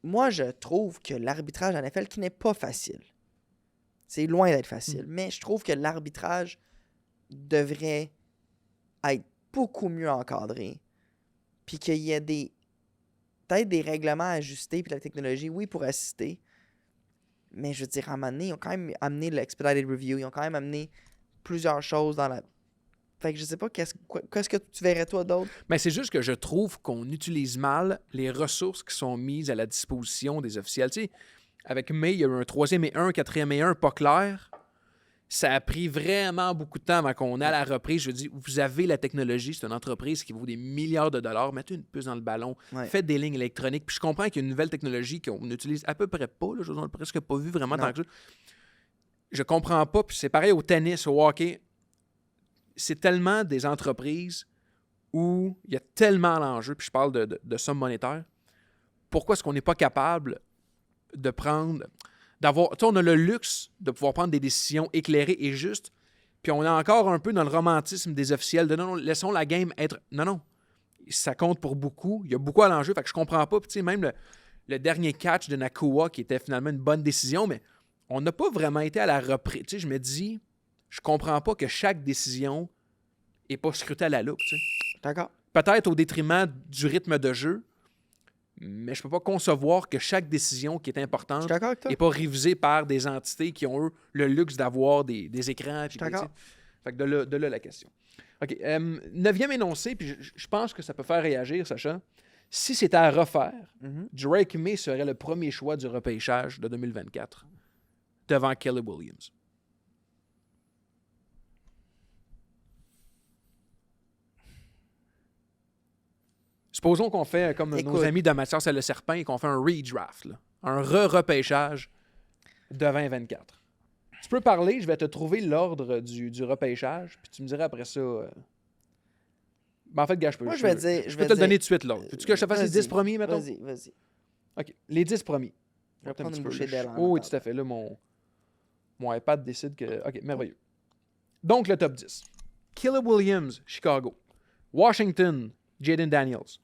Moi, je trouve que l'arbitrage en NFL, qui n'est pas facile, c'est loin d'être facile, mais je trouve que l'arbitrage devrait être beaucoup mieux encadré, puis qu'il y ait peut-être des règlements ajustés, puis la technologie, oui, pour assister, mais je veux dire, à un moment donné, ils ont quand même amené l'expedited review, ils ont quand même amené plusieurs choses dans la... Fait que je sais pas, qu'est-ce que tu verrais toi d'autre? Mais c'est juste que je trouve qu'on utilise mal les ressources qui sont mises à la disposition des officiels. Tu sais, avec May, il y a eu un 3e et 1, 4e et 1 pas clair. Ça a pris vraiment beaucoup de temps avant qu'on ait à la reprise. Je veux dire, vous avez la technologie, c'est une entreprise qui vaut des milliards de dollars. Mettez une puce dans le ballon, faites des lignes électroniques. Puis je comprends qu'il y a une nouvelle technologie qu'on n'utilise à peu près pas. Là, je n'ai presque pas vu vraiment tant que ça. Je comprends pas. Puis c'est pareil au tennis, au hockey. C'est tellement des entreprises où il y a tellement l'enjeu, puis je parle de sommes monétaires. Pourquoi est-ce qu'on n'est pas capable de prendre... d'avoir, tu sais, on a le luxe de pouvoir prendre des décisions éclairées et justes, puis on est encore un peu dans le romantisme des officiels de non, laissons la game être... Non, ça compte pour beaucoup. Il y a beaucoup à l'enjeu, fait que je comprends pas. Puis tu sais, même le dernier catch de Nakua, qui était finalement une bonne décision, mais on n'a pas vraiment été à la reprise. Tu sais, je me dis, je comprends pas que chaque décision n'est pas scrutée à la loupe, tu sais. D'accord. Peut-être au détriment du rythme de jeu, mais je peux pas concevoir que chaque décision qui est importante n'est pas révisée par des entités qui ont, eux, le luxe d'avoir des écrans. Puis d'accord. Fait que de là la question. OK. 9e énoncé, puis je pense que ça peut faire réagir, Sacha. Si c'était à refaire, Drake May serait le premier choix du repêchage de 2024 devant Caleb Williams. Supposons qu'on fait comme nos amis de Mathias et le Serpent et qu'on fait un redraft, là, un repêchage de 2024. Tu peux parler, je vais te trouver l'ordre du repêchage, puis tu me diras après ça... Ben en fait, gars, je peux te le donner tout de suite l'ordre. Veux-tu que je te fasse les 10 premiers, mettons? Vas-y. OK, les 10 premiers. Je vais prendre une bouchée d'air. Oh oui, tout à fait. Là, mon iPad décide que... OK, merveilleux. Donc, le top 10. Caleb Williams, Chicago. Washington, Jaden Daniels.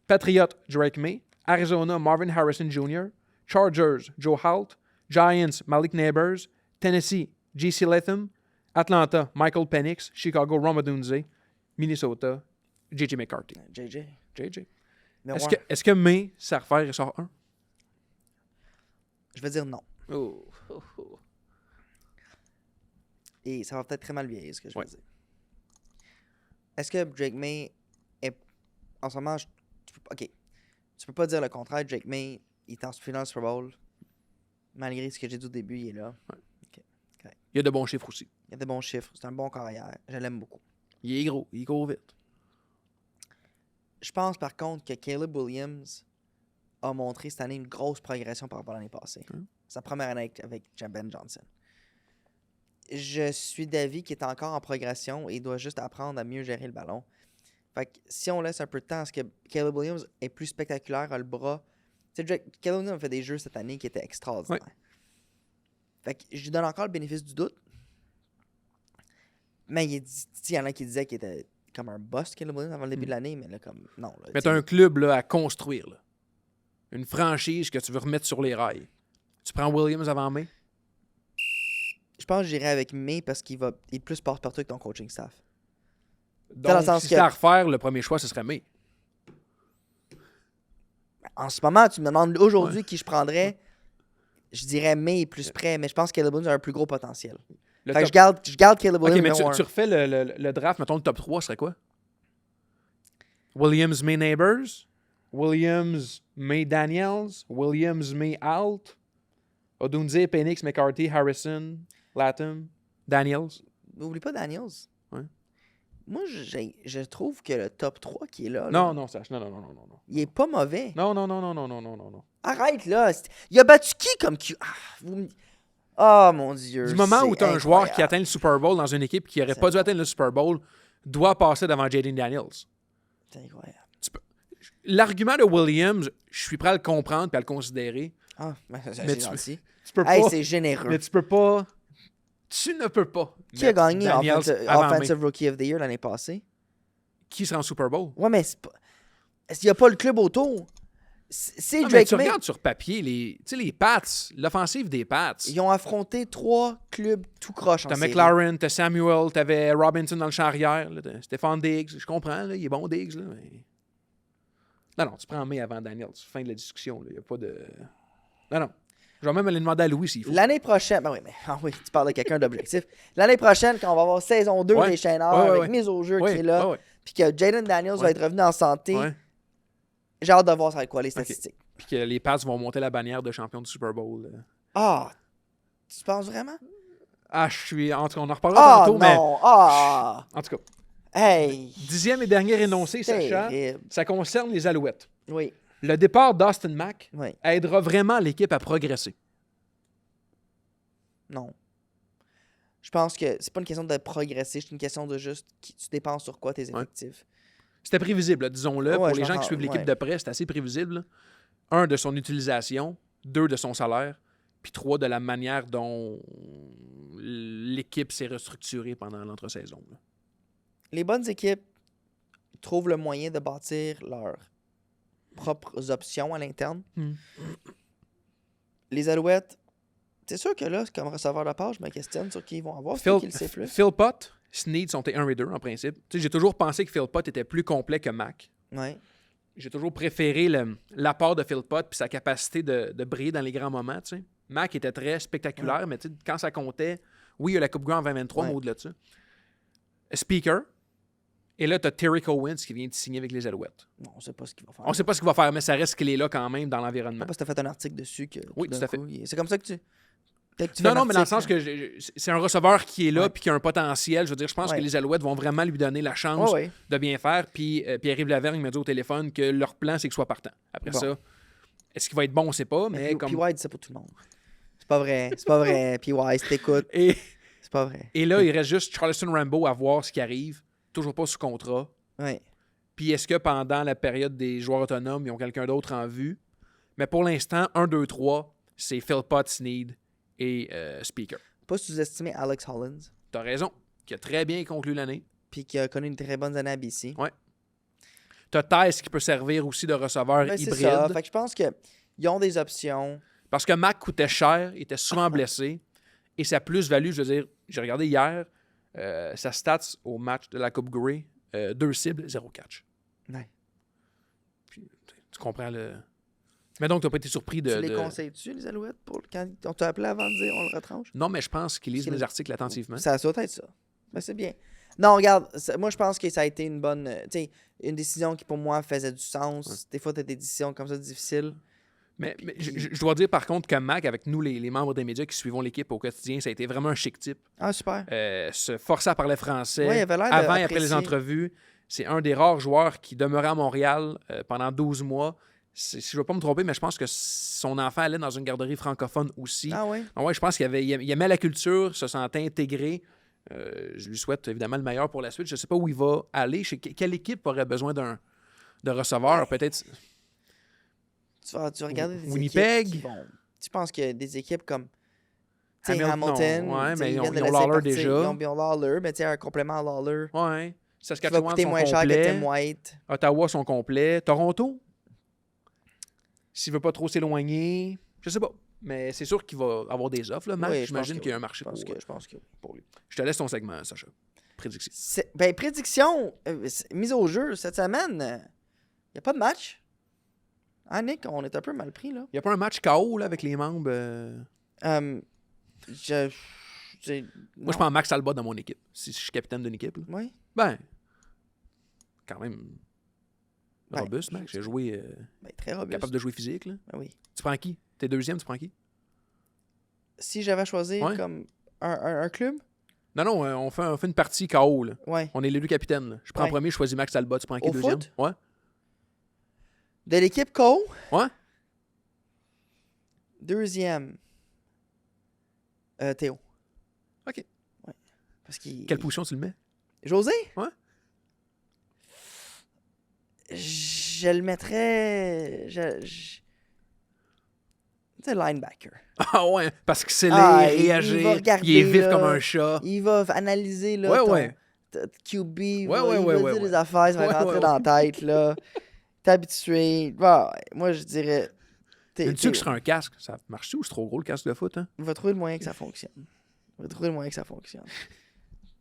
Patriot, Drake May. Arizona, Marvin Harrison Jr. Chargers, Joe Halt. Giants, Malik Neighbors. Tennessee, J.C. Latham. Atlanta, Michael Penix. Chicago, Rome Odunze. Minnesota, J.J. McCarthy. JJ. Est-ce que May, ça refaire, il sort 1? Je vais dire non. Oh, oh, oh. Et ça va peut-être très mal vieillir, ce que je Ouais. veux dire. Est-ce que Drake May est... En ce moment, tu peux pas dire le contraire. Drake May, il est en finale Super Bowl. Malgré ce que j'ai dit au début, il est là. Il y a de bons chiffres aussi. Il a de bons chiffres. C'est un bon carrière. Je l'aime beaucoup. Il est gros. Il court vite. Je pense par contre que Caleb Williams a montré cette année une grosse progression par rapport à l'année passée. Sa première année avec Ben Johnson. Je suis d'avis qu'il est encore en progression et il doit juste apprendre à mieux gérer le ballon. Fait que si on laisse un peu de temps à ce que Caleb Williams est plus spectaculaire, a le bras. Tu sais, Caleb Williams a fait des jeux cette année qui étaient extraordinaires. Ouais. Fait que je lui donne encore le bénéfice du doute. Mais il y en a qui disaient qu'il était comme un boss, Caleb Williams, avant le début de l'année, mais là, comme. Non. Là, Mais t'as un club là, à construire. Là. Une franchise que tu veux remettre sur les rails. Tu prends Williams avant mai? Je pense que j'irai avec May parce qu'il est plus passe-partout que ton coaching staff. Donc, dans le sens si que- c'était à refaire, le premier choix, ce serait mai. En ce moment, tu me demandes aujourd'hui qui je prendrais. Je dirais May est plus près, mais je pense que Caleb Williams a un plus gros potentiel. Le Fait que top- je garde Caleb Ok, Williams mais numéro un. tu refais le draft, mettons le top 3, serait quoi? Williams, May, Neighbors. Williams, May, Daniels. Williams, May, Alt. Odunze, Penix, McCarthy, Harrison, Latham, Daniels. N'oublie pas Daniels. Ouais. Moi, je trouve que le top 3 qui est là, Non, non, Sacha, non. il est pas mauvais. Non. Arrête là. Il a battu qui comme Q? Oh mon Dieu. Du moment où tu as un joueur qui incroyable. atteint le Super Bowl dans une équipe qui n'aurait C'est pas dû atteindre le Super Bowl, doit passer devant Jaden Daniels. C'est incroyable. L'argument de Williams, je suis prêt à le comprendre et à le considérer. Ah, c'est Mais gentil. Tu peux Hey, pas. c'est généreux. Mais tu peux pas. Tu ne peux pas. Qui a mettre gagné Daniels avant mai. Offensive Rookie of the Year l'année passée? Qui sera en Super Bowl? Ouais, mais c'est pas... Est-ce qu'il n'y a pas le club autour? C'est Non, mais Drake tu May. regardes sur papier les Pats, l'offensive des Pats. Ils ont affronté 3 clubs tout croche en T'as série. McLaren, t'as Samuel, t'avais Robinson dans le champ arrière, là, t'as Stéphane Diggs. Je comprends, là, il est bon Diggs. Là, mais... Non, tu prends May avant Daniels. Fin de la discussion. Il n'y a pas de. Non. Je vais même aller demander à Louis s'il faut. L'année prochaine... Ben oui, mais oui, tu parles de quelqu'un d'objectif. L'année prochaine, quand on va avoir saison 2 Ouais. des Chaîneurs Ouais. avec mise au jeu qui Ouais, est là, ouais. puis que Jaden Daniels va Ouais. être revenu en santé, Ouais. j'ai hâte de voir ça avec quoi les statistiques. Puis que les Pats vont monter la bannière de champion du Super Bowl. Ah! Tu penses vraiment? Ah, je suis. En tout cas, on en reparlera Ah tantôt, mais. non! Ah! En tout cas, Hey! 10e et dernier énoncé, Sacha, Terrible. ça concerne les Alouettes. Oui, Le départ d'Austin Mack oui. aidera vraiment l'équipe à progresser. Non. Je pense que c'est pas une question de progresser, c'est une question de juste tu dépenses sur quoi tes effectifs. C'était prévisible, là, disons-le. Ouais, Pour je les gens m'entends, qui suivent l'équipe ouais. de près, c'est assez prévisible. Là. 1, de son utilisation. 2, de son salaire. Puis 3, de la manière dont l'équipe s'est restructurée pendant l'entre-saison. Là. Les bonnes équipes trouvent le moyen de bâtir leurs propres options à l'interne. Hmm. Les Alouettes, c'est sûr que là, comme receveur de passe, je me questionne sur qui ils vont avoir. Phil, Qui le sait plus? Phil Pott, Snead sont 1 et 2 en principe. Tu sais, j'ai toujours pensé que Phil Pott était plus complet que Mack. Ouais. J'ai toujours préféré l'apport de Phil Pott puis sa capacité de briller dans les grands moments. Tu sais. Mack était très spectaculaire, mais tu sais, quand ça comptait, oui, il y a la Coupe Grey en 2023, Ouais. mais au-delà de ça. Speaker. Et là, tu as Terry Owens qui vient de signer avec les Alouettes. Non, on sait pas ce qu'il va faire. On ne sait pas ce qu'il va faire, mais ça reste qu'il est là quand même dans l'environnement. Parce que tu as fait un article dessus que Oui, d'un tout à fait. coup, c'est comme ça que tu. Peut-être que tu Non, fais un non, mais dans le sens article. que c'est un receveur qui est là Ouais. puis qui a un potentiel. Je veux dire, je pense Ouais. que les Alouettes vont vraiment lui donner la chance Ouais, ouais. de bien faire. Puis Pierre-Yves Lavergne m'a dit au téléphone que leur plan, c'est qu'il soit partant. Après Bon. ça, est-ce qu'il va être bon, on ne sait pas. Mais Mais comme... P.Y. dit ça pour tout le monde. C'est pas vrai. C'est pas vrai. P.Y. si t'écoutes, et, c'est pas vrai. et là, il reste juste Charleston Rambo à voir ce qui arrive. Toujours pas sous contrat. Ouais. Puis est-ce que pendant la période des joueurs autonomes, ils ont quelqu'un d'autre en vue? Mais pour l'instant, 1, 2, 3, c'est Phil Pott, Snead et Speaker. Pas sous-estimer Alex Hollins, T'as raison, qui a très bien conclu l'année. puis qui a connu une très bonne année à BC. T'as Thais qui peut servir aussi de receveur Ben, c'est hybride. ça. Fait que je pense qu'ils ont des options. Parce que Mac coûtait cher, il était souvent blessé. Et sa plus-value, je veux dire, j'ai regardé hier, sa stats au match de la Coupe Grey, 2 cibles, 0 catch. Ouais. Puis, tu comprends le Mais donc, tu n'as pas été surpris Tu de. les conseilles-tu, les Alouettes, quand on t'a appelé avant de dire on le retranche? Non, mais je pense qu'ils lisent Parce que- mes articles attentivement. Ça doit être ça. Ben, c'est bien. Non, regarde, moi, je pense que ça a été une bonne... tu sais, une décision qui, pour moi, faisait du sens. Ouais. Des fois, tu as des décisions comme ça difficiles. Mais je dois dire, par contre, que Mac, avec nous, les membres des médias qui suivons l'équipe au quotidien, ça a été vraiment un chic type. Ah, super. Se forcer à parler français Ouais, il avait l'air avant et après d'apprécier. les entrevues. C'est un des rares joueurs qui demeurait à Montréal pendant 12 mois. Si je ne veux pas me tromper, mais je pense que son enfant allait dans une garderie francophone aussi. Ah ouais? Ah ouais, je pense il aimait la culture, se sentait intégré. Je lui souhaite évidemment le meilleur pour la suite. Je ne sais pas où il va aller. Quelle équipe aurait besoin de receveur? Peut-être Tu vas regarder des Winnipeg? équipes qui vont... Je pense qu'il y a des équipes comme... Tu sais, Hamilton, Hamilton. ouais, tu sais, mais ils ont viennent de laisser Lawler partir. déjà. Ils ont Lawler, mais tu sais, un complément à Lawler. Ouais. Qui va Saskatchewan coûter sont moins cher que complets. Tim White. Ottawa sont complets. Toronto? S'il veut pas trop s'éloigner, je sais pas. Mais c'est sûr qu'il va avoir des offres. Là. Mac, Oui, je j'imagine pense que qu'il y a un oui. marché Je pense que oui, pour lui. Je te laisse ton segment, Sacha. Prédiction. Ben, prédiction, mise au jeu cette semaine, il n'y a pas de match. Ah, Nick, on est un peu mal pris, là. Il n'y a pas un match KO là, avec les membres? Moi, je prends Max Alba dans mon équipe. Si je suis capitaine d'une équipe. Là. Oui. Ben, quand même Ben, robuste, Max. J'ai joué Ben, très robuste. capable de jouer physique. Là. Ben oui. Tu prends qui? T'es deuxième, tu prends qui? Si j'avais choisi Ouais. comme un club, Non, on fait une partie KO. Là. ouais. On est les deux capitaines. Là. Je prends Ouais. premier, je choisis Max Alba. Tu prends qui Au deuxième? foot? Ouais. De l'équipe Co, Ouais. deuxième, Théo. OK. Ouais. Parce qu'il... Quelle position tu le mets? José? Ouais. Je le mettrais... C'est linebacker. Ah ouais, parce que c'est Ah, laid, il réagir, va regarder, il est vif là. comme un chat. Il va analyser là, Ouais, ton ouais. QB, il Ouais, va ouais, il ouais, va ouais, dire ouais. des affaires, ça va Ouais, rentrer ouais, dans la tête. Là. T'es habitué. Bon, moi, je dirais... Une-tu que sur un casque? Ça marche-tu ou c'est trop gros le casque de foot? Hein? Il va trouver le moyen que ça fonctionne.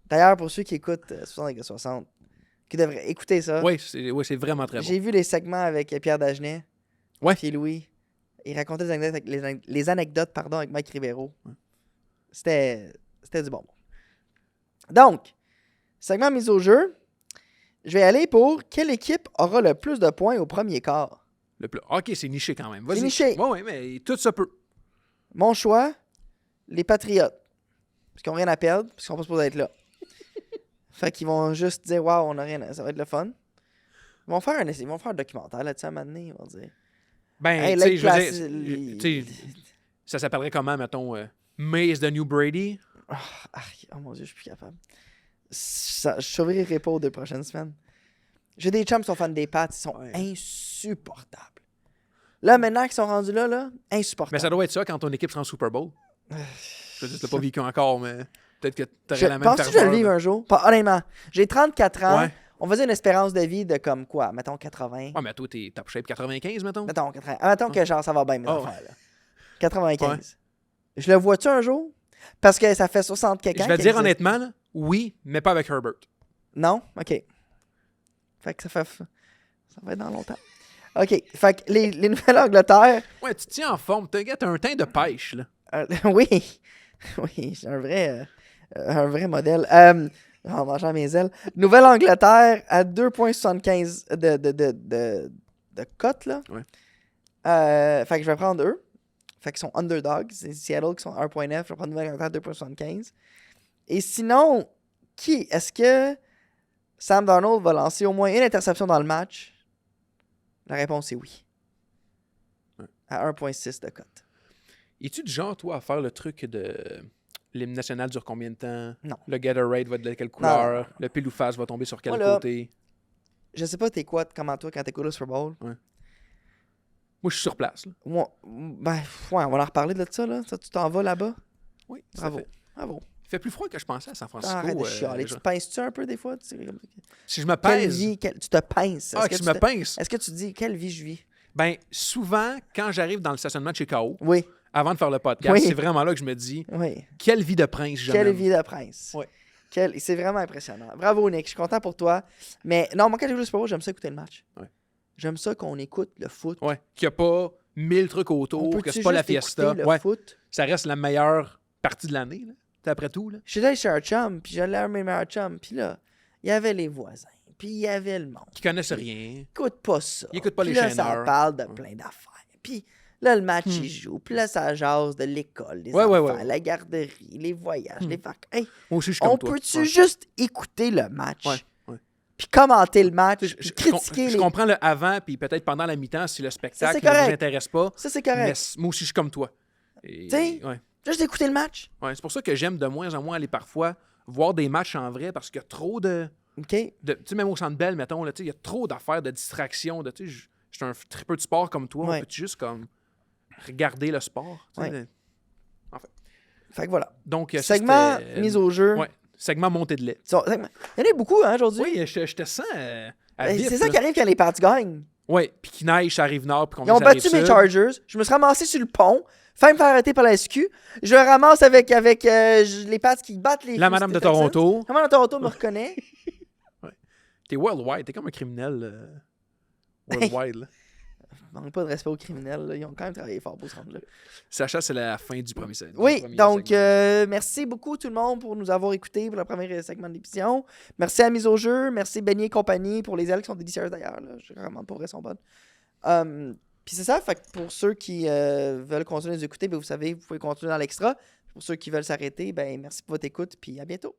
D'ailleurs, pour ceux qui écoutent 60, qui devraient écouter ça, Oui, c'est vraiment très bon. j'ai vu les segments avec Pierre Dagenet, Ouais. puis Louis. Il racontait les anecdotes avec Mike Ribeiro. Ouais. C'était du bon. Donc, segment mise au jeu. Je vais aller pour quelle équipe aura le plus de points au premier quart. OK, c'est niché quand même. Vas-y. C'est niché. Oui, mais tout ça peut. Mon choix, les Patriotes. Parce qu'ils n'ont rien à perdre, parce qu'ils sont pas supposés être là. Fait qu'ils vont juste dire, waouh, on a rien ça va être le fun. Ils vont faire un documentaire là-dessus à un moment donné, ils vont dire. Ben, Hey, tu sais, je veux Lake dire, tu sais, ça s'appellerait comment, mettons, Maze the New Brady? Oh mon Dieu, je suis plus capable. Je survivrai pas aux 2 prochaines semaines. J'ai des chums qui sont fans des Pats, ils sont insupportables. Là, maintenant qu'ils sont rendus là, insupportables. Mais ça doit être ça quand ton équipe sera en Super Bowl. Je ne l'ai pas vécu encore, mais peut-être que tu aurais la même Penses-tu que je vais le vivre un jour? Honnêtement, j'ai 34 ans. Ouais. On faisait une espérance de vie de comme quoi? Mettons 80. Ouais, mais toi, t'es top shape 95, mettons? Mettons 80. Mettons que genre ça va bien mes Oh. affaires. Là. 95. Je le vois-tu un jour? Parce que ça fait 60 quelques ans. Je vais te qu'il dire existe. honnêtement, là, oui, mais pas avec Herbert. Non? OK. Fait que ça va être dans longtemps. OK. Fait que les Nouvelle-Angleterre... Ouais, tu te tiens en forme. T'as un teint de pêche, là. Oui. Oui, c'est un vrai modèle. En mangeant mes ailes. Nouvelle-Angleterre à 2,75 de cote, là. Ouais. Fait que je vais prendre eux. Fait qu'ils sont underdogs. C'est Seattle qui sont 1,9. Je vais prendre Nouvelle-Angleterre 2,75. Et sinon, est-ce que Sam Darnold va lancer au moins une interception dans le match? La réponse est oui. Ouais. À 1,6 de cote. Es-tu du genre, toi, à faire le truc de l'hymne national dure combien de temps? Non. Le Gatorade va être de quelle couleur? Non. Le pile ou face va tomber sur quel Moi, là, côté? Je sais pas comment toi quand t'écoutes le Super Bowl. Moi, je suis sur place. Là. Ouais, on va en reparler de ça, là. Ça, tu t'en vas là-bas? Oui, tout à Bravo. fait. Bravo. Il fait plus froid que je pensais à San Francisco. Arrête de chialer. Tu genre. te pinces-tu un peu des fois? Si je me Quelle pèse... vie, tu te pinces. Ah, que je me pince? Est-ce que tu dis quelle vie je vis? Ben, souvent, quand j'arrive dans le stationnement de chez KO, Oui, avant de faire le podcast, Oui. c'est vraiment là que je me dis, oui. quelle vie de prince je Quelle mène. vie de prince. Ouais. C'est vraiment impressionnant. Bravo, Nick. Je suis content pour toi. Mais non, moi, quand j'écoute le Super Bowl, j'aime ça écouter le match. Ouais. J'aime ça qu'on écoute le foot. Ouais, qu'il n'y a pas 1000 trucs On autour, que peut-tu c'est pas la juste fiesta. écouter le Ouais, foot? ça reste la meilleure partie de l'année, là. T'sais, après tout. Là. J'étais allé chez un chum, puis j'allais à mes meilleurs chums, puis là, il y avait les voisins, puis il y avait le monde. Qui connaissent rien. Écoute pas ça. Ils écoutent pas Puis les là, ça chaîneurs. parle de plein d'affaires. Puis là, le match, il joue. Puis là, ça jase de l'école, des Ouais, enfants, ouais. la garderie, les voyages, les vacances. Hey, Moi aussi, je suis comme on toi. peut-tu Ouais. juste écouter le match? Ouais. Puis commenter le match, Je, puis je- critiquer je les... comprends le avant, puis peut-être pendant la mi-temps, si le spectacle c'est ne vous correct. intéresse pas. Ça, c'est Mais correct. moi aussi, je suis comme toi. Et- T'sais? ouais. Juste écouter le match. Ouais, c'est pour ça que j'aime de moins en moins aller parfois voir des matchs en vrai, parce qu'il y a trop de... OK? Tu sais, même au Centre Bell, mettons, là, tu sais, il y a trop d'affaires de distraction. Tu sais, je suis un tripeux de sport comme toi. Ouais. On peut juste comme regarder le sport? Tu sais, Ouais. En fait. Fait que voilà. Donc, ça, Segment c'était, mise au jeu. Ouais. Segment montée de lait. Segment. Il y en a beaucoup, hein, aujourd'hui. Oui, je te sens à Ben, vif, c'est ça là. qui arrive quand les Pats gagnent. Oui, puis qu'il neige, ça arrive nord, puis qu'on Ils ont vient, ça battu mes arrive Chargers. Je me suis ramassé sur le pont. Failli me faire arrêter par la SQ. Je ramasse avec les Pats qui battent les La madame de Texans. Toronto. La madame de Toronto me reconnaît. T'es worldwide, t'es comme un criminel worldwide. Là. Manque pas de respect aux criminels. Là. Ils ont quand même travaillé fort pour se rendre là. Sacha, c'est la fin du premier segment. Oui, Premier donc segment. merci beaucoup tout le monde pour nous avoir écoutés pour le premier segment de l'émission. Merci à Mise au jeu. Merci Benny et compagnie pour les ailes qui sont délicieuses d'ailleurs. Là. Je vraiment pour vrai, elles sont bonnes. Puis c'est ça, fait que pour ceux qui veulent continuer à nous écouter, ben, vous savez, vous pouvez continuer dans l'extra. Pour ceux qui veulent s'arrêter, ben merci pour votre écoute, puis à bientôt.